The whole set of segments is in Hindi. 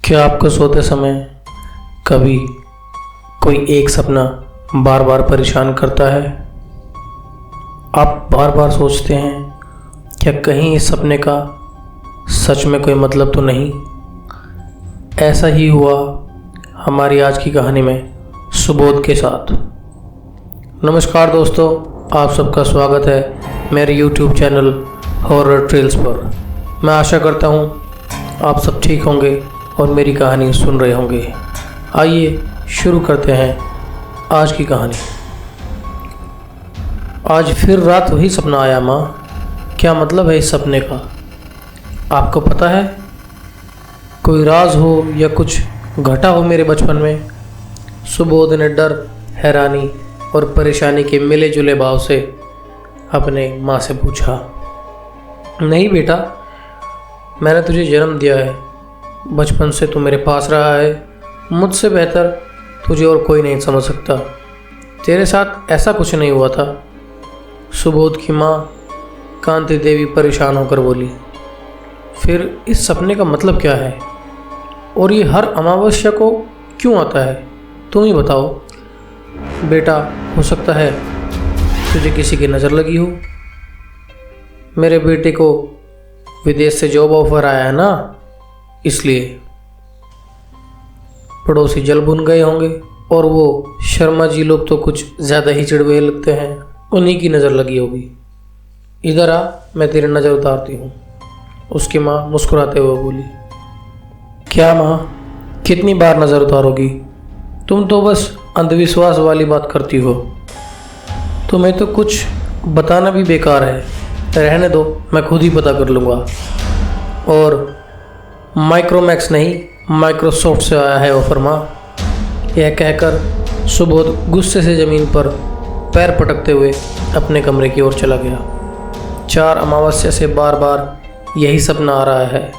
क्या आपको सोते समय कभी कोई एक सपना बार बार परेशान करता है? आप बार बार सोचते हैं क्या कहीं इस सपने का सच में कोई मतलब तो नहीं? ऐसा ही हुआ हमारी आज की कहानी में सुबोध के साथ। नमस्कार दोस्तों, आप सबका स्वागत है मेरे YouTube चैनल हॉरर ट्रेल्स पर। मैं आशा करता हूँ आप सब ठीक होंगे और मेरी कहानी सुन रहे होंगे। आइए शुरू करते हैं आज की कहानी। आज फिर रात वही सपना आया माँ। क्या मतलब है इस सपने का? आपको पता है? कोई राज हो या कुछ घटा हो मेरे बचपन में? सुबोध ने डर, हैरानी और परेशानी के मिले जुले भाव से अपने माँ से पूछा। नहीं बेटा, मैंने तुझे जन्म दिया है, बचपन से तू मेरे पास रहा है, मुझसे बेहतर तुझे और कोई नहीं समझ सकता। तेरे साथ ऐसा कुछ नहीं हुआ था। सुबोध की माँ कांति देवी परेशान होकर बोली। फिर इस सपने का मतलब क्या है और ये हर अमावस्या को क्यों आता है? तुम ही बताओ। बेटा, हो सकता है तुझे किसी की नज़र लगी हो। मेरे बेटे को विदेश से जॉब ऑफर आया है ना, इसलिए पड़ोसी जल भुन गए होंगे और वो शर्मा जी लोग तो कुछ ज़्यादा ही चिड़वे लगते हैं, उन्हीं की नज़र लगी होगी। इधर आ, मैं तेरी नज़र उतारती हूँ, उसकी माँ मुस्कुराते हुए बोली। क्या माँ, कितनी बार नज़र उतारोगी? तुम तो बस अंधविश्वास वाली बात करती हो। तुम्हें तो कुछ बताना भी बेकार है। रहने दो, मैं खुद ही पता कर लूँगा। और माइक्रोमैक्स नहीं, माइक्रोसॉफ्ट से आया है ऑफर माँ। यह कहकर सुबोध गुस्से से ज़मीन पर पैर पटकते हुए अपने कमरे की ओर चला गया। 4 अमावस्या से बार बार यही सपना आ रहा है।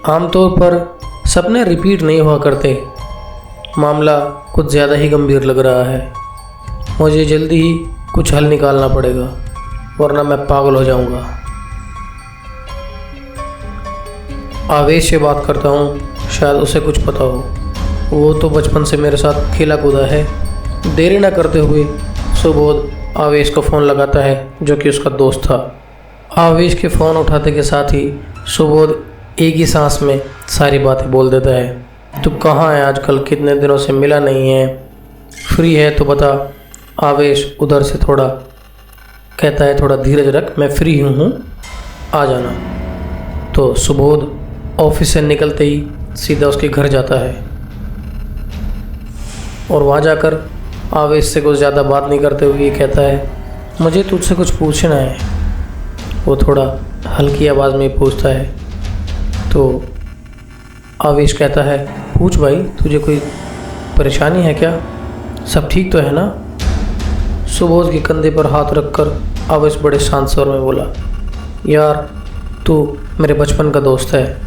आमतौर पर सपने रिपीट नहीं हुआ करते। मामला कुछ ज़्यादा ही गंभीर लग रहा है। मुझे जल्दी ही कुछ हल निकालना पड़ेगा, वरना मैं पागल हो जाऊंगा। आवेश से बात करता हूँ, शायद उसे कुछ पता हो। वो तो बचपन से मेरे साथ खेला कूदा है। देरी न करते हुए सुबोध आवेश को फ़ोन लगाता है, जो कि उसका दोस्त था। आवेश के फ़ोन उठाते के साथ ही सुबोध एक ही सांस में सारी बातें बोल देता है। तू कहाँ है आजकल? कितने दिनों से मिला नहीं है। फ्री है तो बता। आवेश उधर से थोड़ा कहता है, थोड़ा धीरज रख, मैं फ्री हूँ, आ जाना। तो सुबोध ऑफिस से निकलते ही सीधा उसके घर जाता है और वहाँ जाकर आवेश से कुछ ज़्यादा बात नहीं करते हुए ये कहता है, मुझे तुझसे कुछ पूछना है। वो थोड़ा हल्की आवाज़ में पूछता है। तो आवेश कहता है, पूछ भाई, तुझे कोई परेशानी है क्या? सब ठीक तो है ना? सुबोध के कंधे पर हाथ रखकर आवेश बड़े शांत स्वर में बोला, यार तू मेरे बचपन का दोस्त है,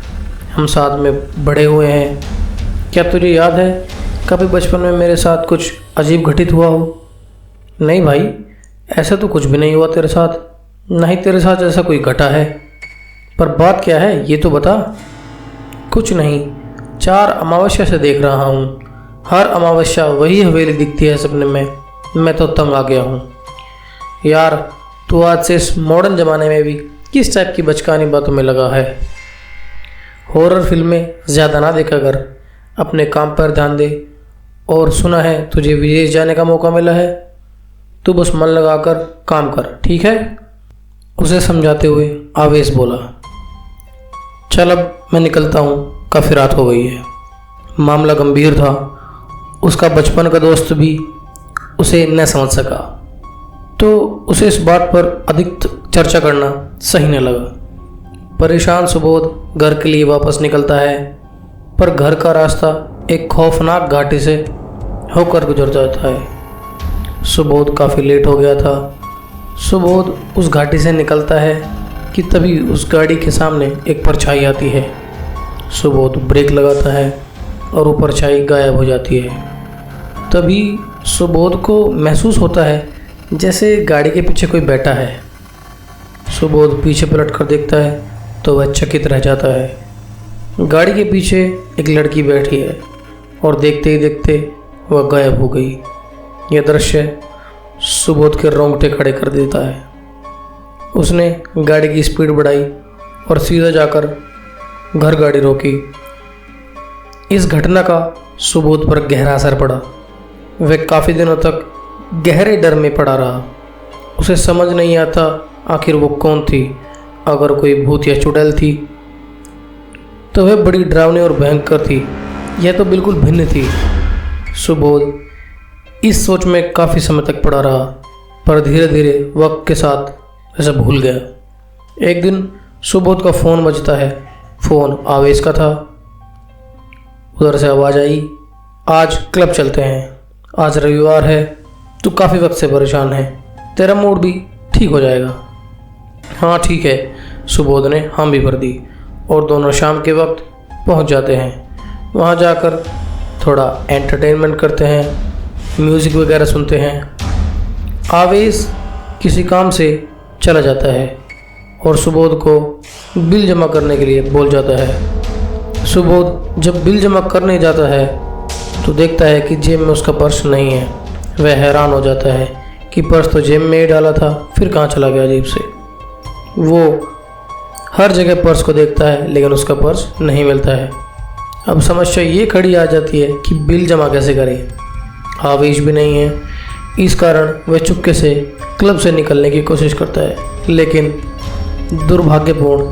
हम साथ में बड़े हुए हैं। क्या तुझे याद है कभी बचपन में मेरे साथ कुछ अजीब घटित हुआ हो? नहीं भाई, ऐसा तो कुछ भी नहीं हुआ तेरे साथ। नहीं, तेरे साथ ऐसा कोई घटा है, पर बात क्या है ये तो बता। कुछ नहीं, 4 अमावस्या से देख रहा हूँ, हर अमावस्या वही हवेली दिखती है सपने में। मैं तो तंग आ गया हूँ यार। तू आज से इस मॉडर्न ज़माने में भी किस टाइप की बचकानी बातों में लगा है? हॉरर फिल्में ज़्यादा ना देखा कर, अपने काम पर ध्यान दे। और सुना है तुझे विदेश जाने का मौका मिला है, तू बस मन लगाकर काम कर, ठीक है? उसे समझाते हुए आवेश बोला, चल अब मैं निकलता हूँ, काफ़ी रात हो गई है। मामला गंभीर था। उसका बचपन का दोस्त भी उसे न समझ सका, तो उसे इस बात पर अधिक चर्चा करना सही न लगा। परेशान सुबोध घर के लिए वापस निकलता है, पर घर का रास्ता एक खौफनाक घाटी से होकर गुजर जाता है। सुबोध काफ़ी लेट हो गया था। सुबोध उस घाटी से निकलता है कि तभी उस गाड़ी के सामने एक परछाई आती है। सुबोध ब्रेक लगाता है और वो परछाई गायब हो जाती है। तभी सुबोध को महसूस होता है जैसे गाड़ी के पीछे कोई बैठा है। सुबोध पीछे पलट कर देखता है तो वह चकित रह जाता है। गाड़ी के पीछे एक लड़की बैठी है और देखते ही देखते वह गायब हो गई। यह दृश्य सुबोध के रोंगटे खड़े कर देता है। उसने गाड़ी की स्पीड बढ़ाई और सीधा जाकर घर गाड़ी रोकी। इस घटना का सुबोध पर गहरा असर पड़ा। वह काफ़ी दिनों तक गहरे डर में पड़ा रहा। उसे समझ नहीं आता आखिर वो कौन थी। अगर कोई भूत या चुड़ैल थी तो वह बड़ी डरावनी और भयंकर थी। यह तो बिल्कुल भिन्न थी। सुबोध इस सोच में काफ़ी समय तक पड़ा रहा, पर धीरे धीरे वक्त के साथ ऐसा भूल गया। एक दिन सुबोध का फ़ोन बजता है। फ़ोन आवेश का था। उधर से आवाज़ आई, आज क्लब चलते हैं, आज रविवार है, तू काफ़ी वक्त से परेशान है, तेरा मूड भी ठीक हो जाएगा। हाँ ठीक है, सुबोध ने हाँ भी भर दी और दोनों शाम के वक्त पहुंच जाते हैं। वहां जाकर थोड़ा एंटरटेनमेंट करते हैं, म्यूज़िक वगैरह सुनते हैं। आवेश किसी काम से चला जाता है और सुबोध को बिल जमा करने के लिए बोल जाता है। सुबोध जब बिल जमा करने जाता है तो देखता है कि जेब में उसका पर्स नहीं है। वह हैरान हो जाता है कि पर्स तो जेब में ही डाला था, फिर कहाँ चला गया जेब से। वो हर जगह पर्स को देखता है लेकिन उसका पर्स नहीं मिलता है। अब समस्या ये खड़ी आ जाती है कि बिल जमा कैसे करे। आवेश भी नहीं है। इस कारण वह चुपके से क्लब से निकलने की कोशिश करता है, लेकिन दुर्भाग्यपूर्ण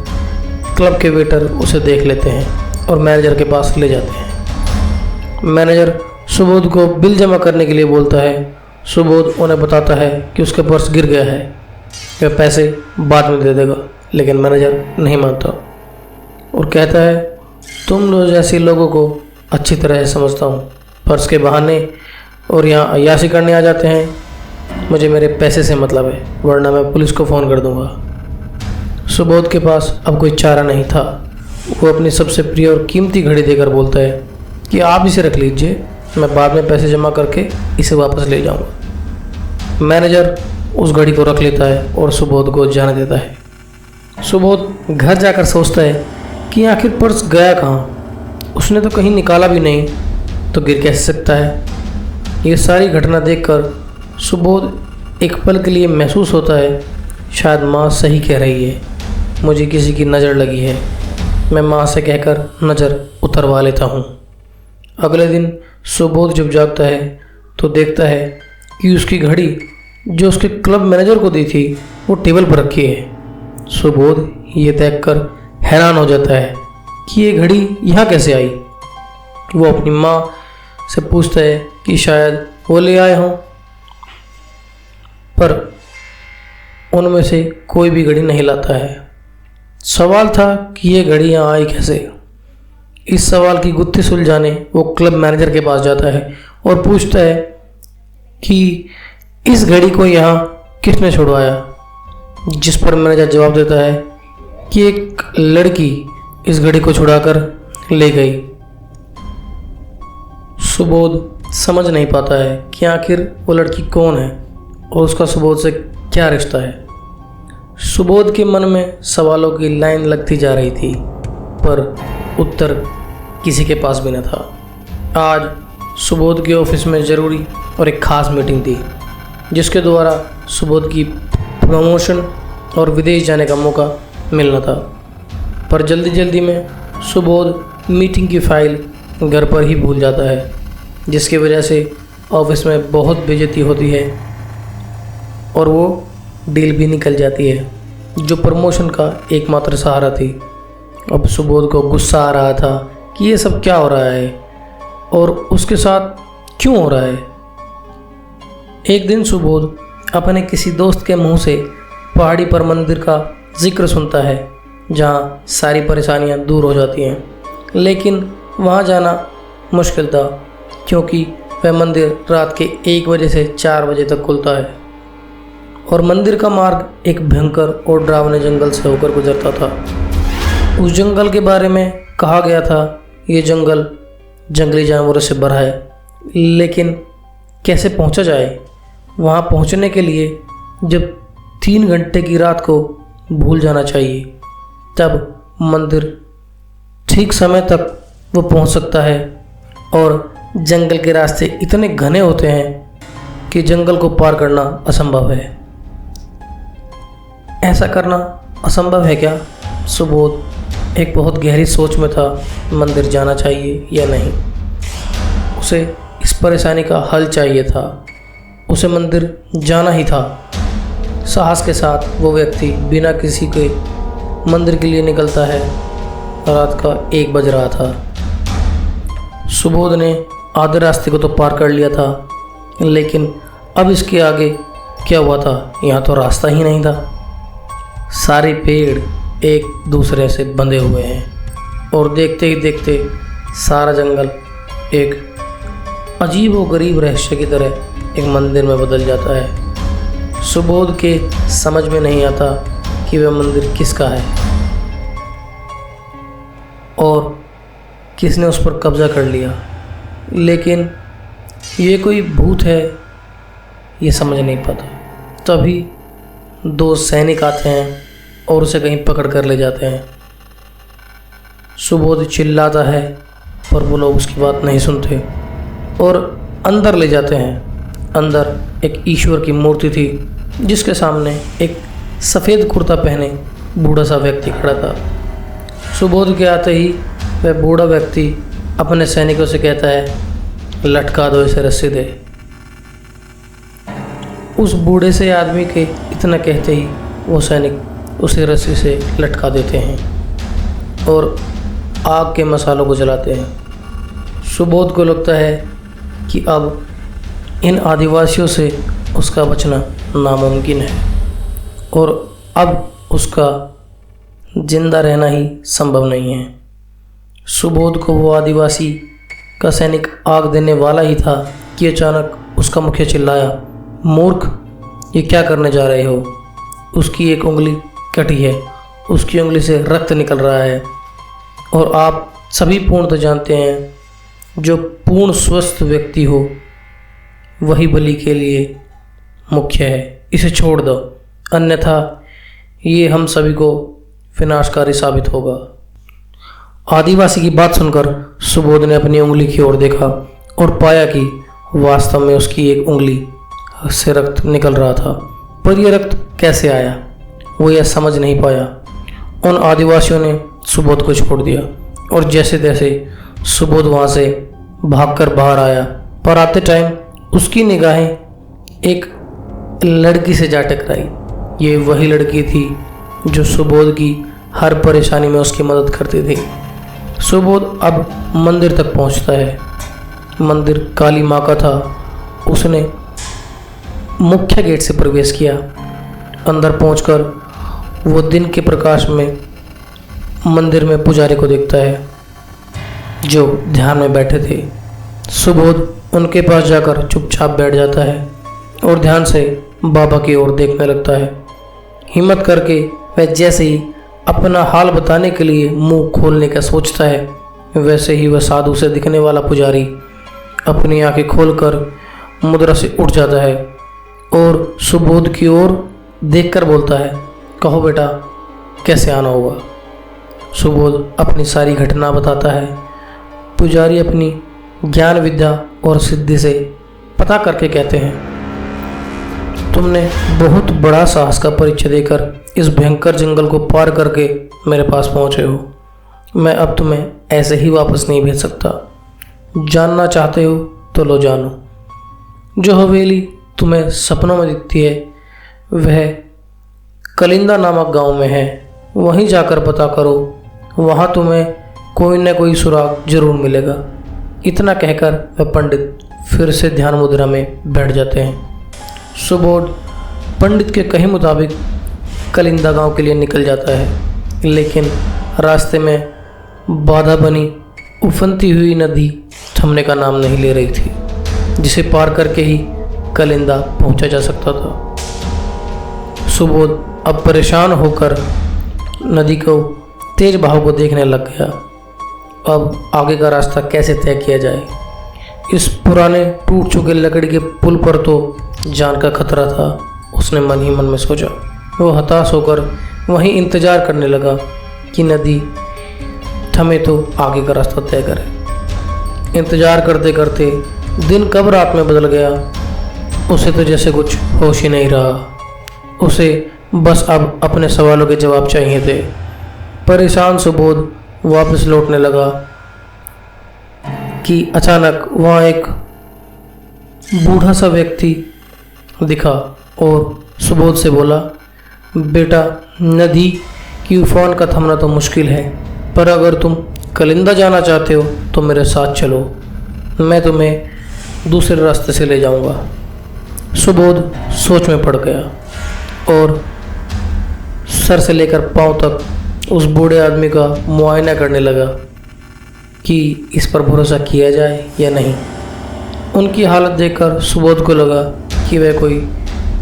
क्लब के वेटर उसे देख लेते हैं और मैनेजर के पास ले जाते हैं। मैनेजर सुबोध को बिल जमा करने के लिए बोलता है। सुबोध उन्हें बताता है कि उसका पर्स गिर गया है, वह पैसे बाद में दे देगा, लेकिन मैनेजर नहीं मानता और कहता है, तुम लोग जैसे लोगों को अच्छी तरह से समझता हूँ, पर्स के बहाने और यहाँ अय्याशी करने आ जाते हैं। मुझे मेरे पैसे से मतलब है, वरना मैं पुलिस को फ़ोन कर दूँगा। सुबोध के पास अब कोई चारा नहीं था। वो अपनी सबसे प्रिय और कीमती घड़ी देकर बोलता है कि आप इसे रख लीजिए, मैं बाद में पैसे जमा करके इसे वापस ले जाऊंगा। मैनेजर उस घड़ी को रख लेता है और सुबोध को जाने देता है। सुबोध घर जाकर सोचता है कि आखिर पर्स गया कहाँ। उसने तो कहीं निकाला भी नहीं, तो गिर कैसे सकता है। ये सारी घटना देखकर सुबोध एक पल के लिए महसूस होता है, शायद माँ सही कह रही है, मुझे किसी की नज़र लगी है, मैं माँ से कहकर नज़र उतरवा लेता हूँ। अगले दिन सुबोध जब जागता है तो देखता है कि उसकी घड़ी जो उसके क्लब मैनेजर को दी थी वो टेबल पर रखी है। सुबोध ये देखकर हैरान हो जाता है कि ये घड़ी यहाँ कैसे आई। वो अपनी माँ से पूछता है कि शायद वो ले आए हों, पर उनमें से कोई भी घड़ी नहीं लाता है। सवाल था कि ये घड़ी यहाँ आई कैसे। इस सवाल की गुत्थी सुलझाने वो क्लब मैनेजर के पास जाता है और पूछता है कि इस घड़ी को यहाँ किसने छुड़वाया। जिस पर मैनेजर जवाब देता है कि एक लड़की इस घड़ी को छुड़ाकर ले गई। सुबोध समझ नहीं पाता है कि आखिर वो लड़की कौन है और उसका सुबोध से क्या रिश्ता है। सुबोध के मन में सवालों की लाइन लगती जा रही थी, पर उत्तर किसी के पास भी न था। आज सुबोध के ऑफिस में ज़रूरी और एक ख़ास मीटिंग थी, जिसके द्वारा सुबोध की प्रमोशन और विदेश जाने का मौका मिलना था। पर जल्दी जल्दी में सुबोध मीटिंग की फाइल घर पर ही भूल जाता है, जिसकी वजह से ऑफिस में बहुत बेइज्जती होती है और वो डील भी निकल जाती है, जो प्रमोशन का एकमात्र सहारा थी। अब सुबोध को गुस्सा आ रहा था कि ये सब क्या हो रहा है और उसके साथ क्यों हो रहा है। एक दिन सुबोध अपने किसी दोस्त के मुंह से पहाड़ी पर मंदिर का जिक्र सुनता है, जहाँ सारी परेशानियाँ दूर हो जाती हैं, लेकिन वहाँ जाना मुश्किल था क्योंकि वह मंदिर रात के 1 बजे से 4 बजे तक खुलता है और मंदिर का मार्ग एक भयंकर और डरावने जंगल से होकर गुजरता था। उस जंगल के बारे में कहा गया था, ये जंगल जंगली जानवरों से भरा है, लेकिन कैसे पहुंचा जाए। वहां पहुंचने के लिए जब 3 घंटे की रात को भूल जाना चाहिए, तब मंदिर ठीक समय तक वो पहुंच सकता है। और जंगल के रास्ते इतने घने होते हैं कि जंगल को पार करना असंभव है। ऐसा करना असंभव है क्या? सुबोध एक बहुत गहरी सोच में था, मंदिर जाना चाहिए या नहीं। उसे इस परेशानी का हल चाहिए था, उसे मंदिर जाना ही था। साहस के साथ वो व्यक्ति बिना किसी के मंदिर के लिए निकलता है। रात का 1 बज रहा था। सुबोध ने आधे रास्ते को तो पार कर लिया था, लेकिन अब इसके आगे क्या हुआ था? यहाँ तो रास्ता ही नहीं था। सारे पेड़ एक दूसरे से बंधे हुए हैं और देखते ही देखते सारा जंगल एक अजीब व गरीब रहस्य की तरह एक मंदिर में बदल जाता है। सुबोध के समझ में नहीं आता कि वह मंदिर किसका है और किसने उस पर कब्जा कर लिया। लेकिन ये कोई भूत है, ये समझ नहीं पाता। तभी 2 सैनिक आते हैं और उसे कहीं पकड़ कर ले जाते हैं। सुबोध चिल्लाता है पर वो लोग उसकी बात नहीं सुनते और अंदर ले जाते हैं। अंदर एक ईश्वर की मूर्ति थी जिसके सामने एक सफ़ेद कुर्ता पहने बूढ़ा सा व्यक्ति खड़ा था। सुबोध के आते ही वह बूढ़ा व्यक्ति अपने सैनिकों से कहता है, लटका दो इसे रस्सी दे। उस बूढ़े से आदमी के इतना कहते ही वो सैनिक उसे रस्सी से लटका देते हैं और आग के मसालों को जलाते हैं। सुबोध को लगता है कि अब इन आदिवासियों से उसका बचना नामुमकिन है और अब उसका जिंदा रहना ही संभव नहीं है। सुबोध को वो आदिवासी का सैनिक आग देने वाला ही था कि अचानक उसका मुखिया चिल्लाया, मूर्ख, ये क्या करने जा रहे हो? उसकी एक उंगली कटी है, उसकी उंगली से रक्त निकल रहा है और आप सभी पूर्णतः जानते हैं जो पूर्ण स्वस्थ व्यक्ति हो वही बलि के लिए मुख्य है। इसे छोड़ दो, अन्यथा ये हम सभी को विनाशकारी साबित होगा। आदिवासी की बात सुनकर सुबोध ने अपनी उंगली की ओर देखा और पाया कि वास्तव में उसकी एक उंगली से रक्त निकल रहा था। पर यह रक्त कैसे आया, वो यह समझ नहीं पाया। उन आदिवासियों ने सुबोध को छोड़ दिया और जैसे तैसे सुबोध वहाँ से भागकर बाहर आया। पर आते टाइम उसकी निगाहें एक लड़की से जा टकराई। ये वही लड़की थी जो सुबोध की हर परेशानी में उसकी मदद करती थी। सुबोध अब मंदिर तक पहुंचता है। मंदिर काली माँ का था। उसने मुख्य गेट से प्रवेश किया। अंदर पहुंचकर वो दिन के प्रकाश में मंदिर में पुजारी को देखता है जो ध्यान में बैठे थे। सुबोध उनके पास जाकर चुपचाप बैठ जाता है और ध्यान से बाबा की ओर देखने लगता है। हिम्मत करके वह जैसे ही अपना हाल बताने के लिए मुंह खोलने का सोचता है, वैसे ही वह साधु से दिखने वाला पुजारी अपनी आंखें खोलकर मुद्रा से उठ जाता है और सुबोध की ओर देखकर बोलता है, कहो बेटा, कैसे आना हुआ? सुबोध अपनी सारी घटना बताता है। पुजारी अपनी ज्ञान विद्या और सिद्धि से पता करके कहते हैं, तुमने बहुत बड़ा साहस का परिचय देकर इस भयंकर जंगल को पार करके मेरे पास पहुंचे हो। मैं अब तुम्हें ऐसे ही वापस नहीं भेज सकता। जानना चाहते हो तो लो जानो। जो हवेली तुम्हें सपनों में दिखती है वह कलिंदा नामक गांव में है। वहीं जाकर पता करो, वहाँ तुम्हें कोई न कोई सुराग जरूर मिलेगा। इतना कहकर वह पंडित फिर से ध्यान मुद्रा में बैठ जाते हैं। सुबोध पंडित के कहे मुताबिक कलिंदा गांव के लिए निकल जाता है, लेकिन रास्ते में बाधा बनी उफनती हुई नदी थमने का नाम नहीं ले रही थी, जिसे पार करके ही कलिंदा पहुंचा जा सकता था। सुबोध अब परेशान होकर नदी को तेज बहाव को देखने लग गया। अब आगे का रास्ता कैसे तय किया जाए? इस पुराने टूट चुके लकड़ी के पुल पर तो जान का खतरा था, उसने मन ही मन में सोचा। वो हताश होकर वहीं इंतजार करने लगा कि नदी थमे तो आगे का रास्ता तय करें। इंतज़ार करते करते दिन कब रात में बदल गया, उसे तो जैसे कुछ होश ही नहीं रहा। उसे बस अब अपने सवालों के जवाब चाहिए थे। परेशान सुबोध वापस लौटने लगा कि अचानक वहाँ एक बूढ़ा सा व्यक्ति दिखा और सुबोध से बोला, बेटा, नदी की उफान का थमना तो मुश्किल है, पर अगर तुम कलिंदा जाना चाहते हो तो मेरे साथ चलो, मैं तुम्हें दूसरे रास्ते से ले जाऊंगा। सुबोध सोच में पड़ गया और सर से लेकर पांव तक उस बूढ़े आदमी का मुआयना करने लगा कि इस पर भरोसा किया जाए या नहीं। उनकी हालत देखकर सुबोध को लगा कि वह कोई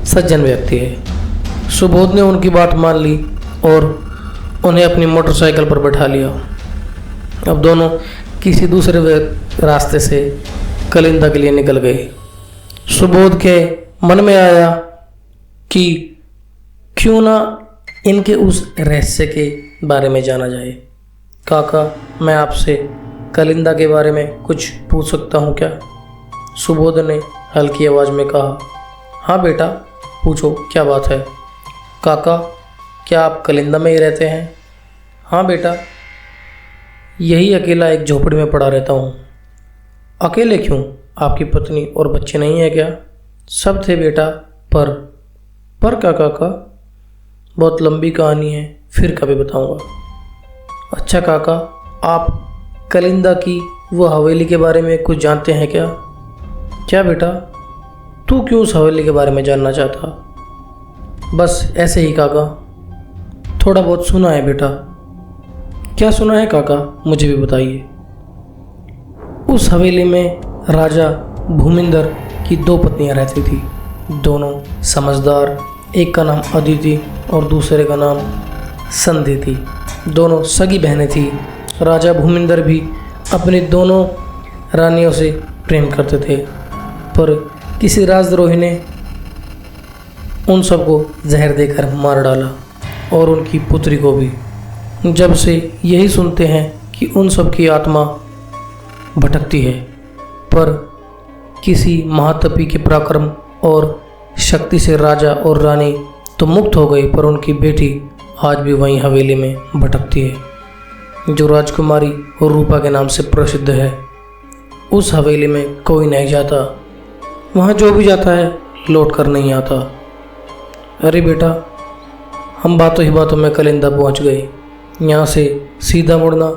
सज्जन व्यक्ति है। सुबोध ने उनकी बात मान ली और उन्हें अपनी मोटरसाइकिल पर बैठा लिया। अब दोनों किसी दूसरे रास्ते से कलिंदा के लिए निकल गए। सुबोध के मन में आया कि क्यों ना इनके उस रहस्य के बारे में जाना जाए। काका, मैं आपसे कलिंदा के बारे में कुछ पूछ सकता हूँ क्या? सुबोध ने हल्की आवाज़ में कहा। हाँ बेटा, पूछो, क्या बात है? काका, क्या आप कलिंदा में ही रहते हैं? हाँ बेटा, यही अकेला एक झोपड़ी में पड़ा रहता हूँ। अकेले क्यों? आपकी पत्नी और बच्चे नहीं हैं क्या? सब थे बेटा, पर क्या काका? बहुत लंबी कहानी है, फिर कभी बताऊँगा। अच्छा काका, आप कलिंदा की वो हवेली के बारे में कुछ जानते हैं क्या? क्या बेटा, तू क्यों उस हवेली के बारे में जानना चाहता? बस ऐसे ही काका, थोड़ा बहुत सुना है बेटा। क्या सुना है काका, मुझे भी बताइए। उस हवेली में राजा भूमिंदर की 2 पत्नियां रहती थी, दोनों समझदार। एक का नाम अदिति और दूसरे का नाम संधि थी। दोनों सगी बहनें थी। राजा भूमिंदर भी अपनी दोनों रानियों से प्रेम करते थे, पर किसी राजद्रोही ने उन सबको जहर देकर मार डाला और उनकी पुत्री को भी। जब से यही सुनते हैं कि उन सब की आत्मा भटकती है, पर किसी महातपी के पराक्रम और शक्ति से राजा और रानी तो मुक्त हो गई, पर उनकी बेटी आज भी वहीं हवेली में भटकती है, जो राजकुमारी रूपा के नाम से प्रसिद्ध है। उस हवेली में कोई नहीं जाता, वहाँ जो भी जाता है लौट कर नहीं आता। अरे बेटा, हम बातों ही बातों में कलिंदा पहुँच गए। यहाँ से सीधा मुड़ना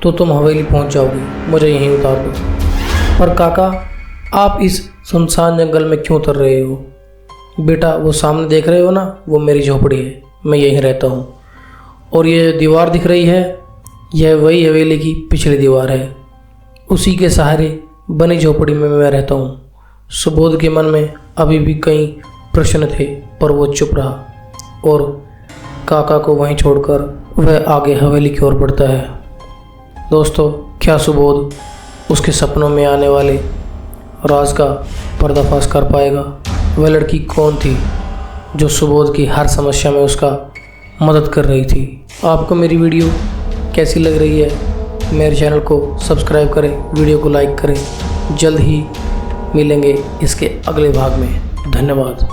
तो तुम हवेली पहुँच जाओगी, मुझे यहीं उतार दो। पर काका, आप इस सुनसान जंगल में क्यों उतर रहे हो? बेटा, वो सामने देख रहे हो ना, वो मेरी झोपड़ी है, मैं यहीं रहता हूँ। और ये दीवार दिख रही है, यह वही हवेली की पिछली दीवार है। उसी के सहारे बनी झोपड़ी में मैं रहता हूँ। सुबोध के मन में अभी भी कई प्रश्न थे, पर वो चुप रहा और काका को वहीं छोड़कर वह आगे हवेली की ओर बढ़ता है। दोस्तों, क्या सुबोध उसके सपनों में आने वाले राज का पर्दाफाश कर पाएगा? वह लड़की कौन थी जो सुबोध की हर समस्या में उसका मदद कर रही थी? आपको मेरी वीडियो कैसी लग रही है? मेरे चैनल को सब्सक्राइब करें, वीडियो को लाइक करें। जल्द ही मिलेंगे इसके अगले भाग में। धन्यवाद।